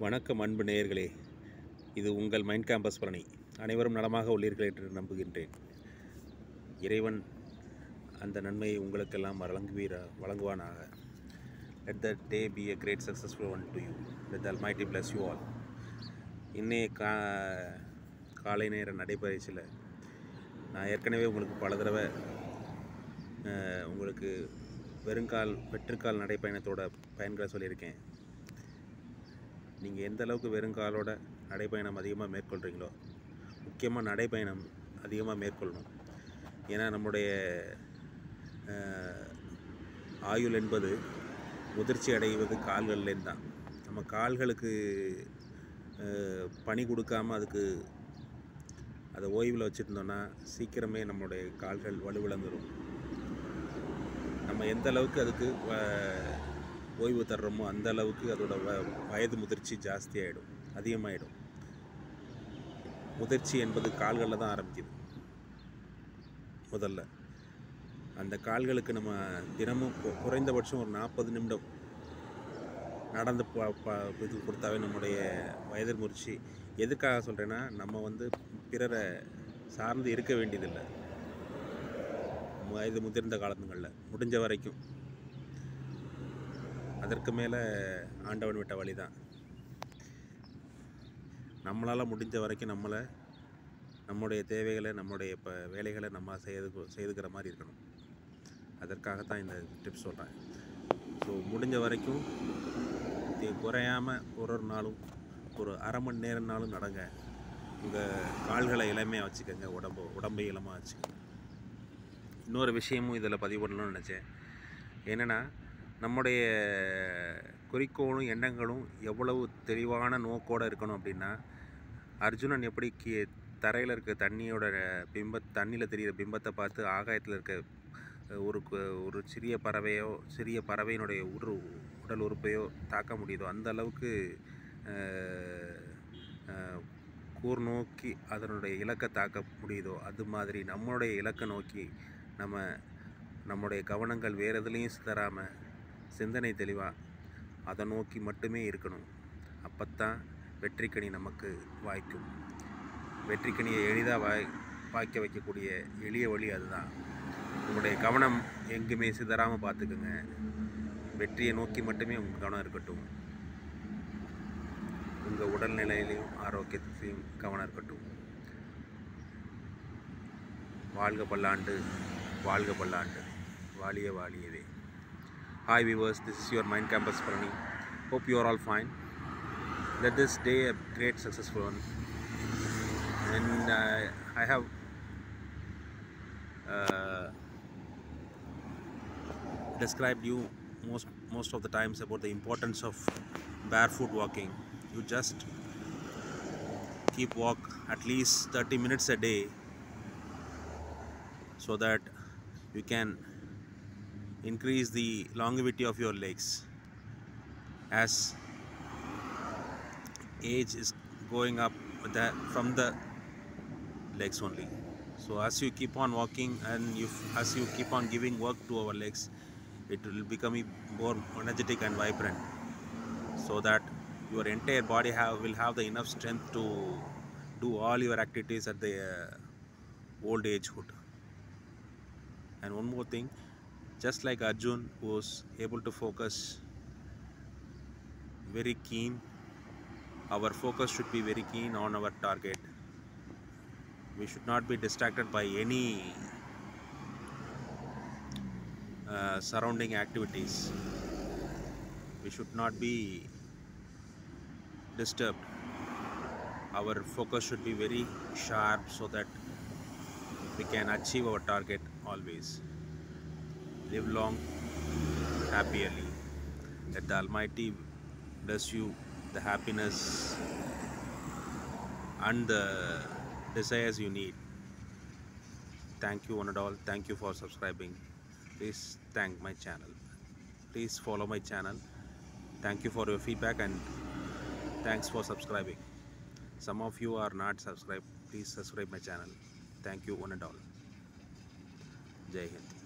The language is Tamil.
வணக்கம் அன்பு நேயர்களே, இது உங்கள் மைண்ட் கேம்பஸ் பழனி. அனைவரும் நலமாக உள்ளீர்கள் என்று நம்புகின்றேன். இறைவன் அந்த நன்மையை உங்களுக்கெல்லாம் வழங்குவானாக. Let that day be a great successful one to you. Let the Almighty bless you all. இன்னைய காலை நேர நடைபயிற்சியில் நான் ஏற்கனவே உங்களுக்கு பல தடவை உங்களுக்கு வெற்றுக்கால் நடைப்பயணத்தோட பயன்களை சொல்லியிருக்கேன். நீங்கள் எந்த அளவுக்கு வெறுங்காலோட நடைப்பயணம் அதிகமாக மேற்கொள்கிறீங்களோ, முக்கியமாக நடைப்பயணம் அதிகமாக மேற்கொள்ளணும். ஏன்னா நம்முடைய ஆயுள் என்பது முதிர்ச்சி அடைவது கால்கள்லேருந்து தான். நம்ம கால்களுக்கு பணி கொடுக்காமல் அதை ஓய்வில் வச்சுருந்தோன்னா சீக்கிரமே நம்மளுடைய கால்கள் வலுவிழந்துடும். நம்ம எந்த அளவுக்கு அதுக்கு ஓய்வு தர்றோமோ அந்த அளவுக்கு அதோட வயது முதிர்ச்சி ஜாஸ்தியாகிடும், அதிகமாகிடும். முதிர்ச்சி என்பது கால்களில் தான் ஆரம்பிக்குது. முதல்ல அந்த கால்களுக்கு நம்ம தினமும் குறைந்தபட்சம் ஒரு 40 நிமிடம் நடந்து இது கொடுத்தாவே நம்முடைய வயது முதிர்ச்சி. எதுக்காக சொல்கிறேன்னா, நம்ம பிறரை சார்ந்து இருக்க வேண்டியதில்லை. வயது முதிர்ந்த காலங்களில் முடிஞ்ச வரைக்கும், அதற்கு மேலே ஆண்டவன் விட்ட வழி தான். நம்மளால் முடிஞ்ச வரைக்கும் நம்முடைய தேவைகளை, நம்முடைய வேலைகளை நம்ம செய்துக்கிற மாதிரி இருக்கணும். அதற்காகத்தான் இந்த டிப்ஸ் சொல்கிறேன். ஸோ முடிஞ்ச வரைக்கும் குறையாமல் ஒரு நாளும் ஒரு அரை மணி நேரம்னாலும் நடங்க. உங்கள் கால்களை இளமையாக வச்சுக்கோங்க, உடம்பை இளமாக வச்சுக்கோங்க. இன்னொரு விஷயமும் இதில் பதிவு பண்ணணும்னு நினச்சேன். என்னென்னா, நம்முடைய குறிக்கோளும் எண்ணங்களும் எவ்வளவு தெளிவான நோக்கோடு இருக்கணும் அப்படின்னா, அர்ஜுனன் எப்படி தரையில் இருக்க தண்ணியில் தெரிகிற பிம்பத்தை பார்த்து ஆகாயத்தில் இருக்க ஒரு சிறிய பறவையினுடைய உடல் உறுப்பையோ தாக்க முடியுதோ, அந்த அளவுக்கு கூர்நோக்கி அதனுடைய இலக்கை தாக்க முடியுதோ, அது மாதிரி நம்மளுடைய இலக்கை நோக்கி நம்முடைய கவனங்கள் வேறு எதுலேயும் சிதறாமல் சிந்தனை தெளிவாக அதை நோக்கி மட்டுமே இருக்கணும். அப்போத்தான் வெற்றிக்கனி நமக்கு வாய்க்கும். வெற்றிக்கனியை எளிதாக வாய்க்க வைக்கக்கூடிய எளிய வழி அதுதான். உங்களுடைய கவனம் எங்குமே சிதறாமல் பார்த்துக்குங்க. வெற்றியை நோக்கி மட்டுமே உங்கள் கவனம் இருக்கட்டும். உங்கள் உடல்நிலையிலையும் ஆரோக்கியத்திலையும் கவனம் இருக்கட்டும். வாழ்க பல்லாண்டு, வாழ்க பல்லாண்டு, வாழிய வாழியவே. Hi viewers, this is your Mind Campus Pranani. Hope you are all fine. Let this day a great successful one. And I have described you most of the times about the importance of barefoot walking. You just keep walk at least 30 minutes a day, so that you can increase the longevity of your legs. As age is going up from the legs only. So as you keep on walking and as you keep on giving work to our legs, it will become more energetic and vibrant, so that your entire body will have the enough strength to do all your activities at the old agehood. And one more thing, just like Arjun was able to focus very keen, our focus should be very keen on our target. We should not be distracted by any surrounding activities. We should not be disturbed. Our focus should be very sharp, so that we can achieve our target always. Live long, happy early. Let the Almighty bless you the happiness and the desires you need. Thank you one and all. Thank you for subscribing. Please thank my channel. Please follow my channel. Thank you for your feedback and thanks for subscribing. Some of you are not subscribed. Please subscribe my channel. Thank you one and all. Jai Hind.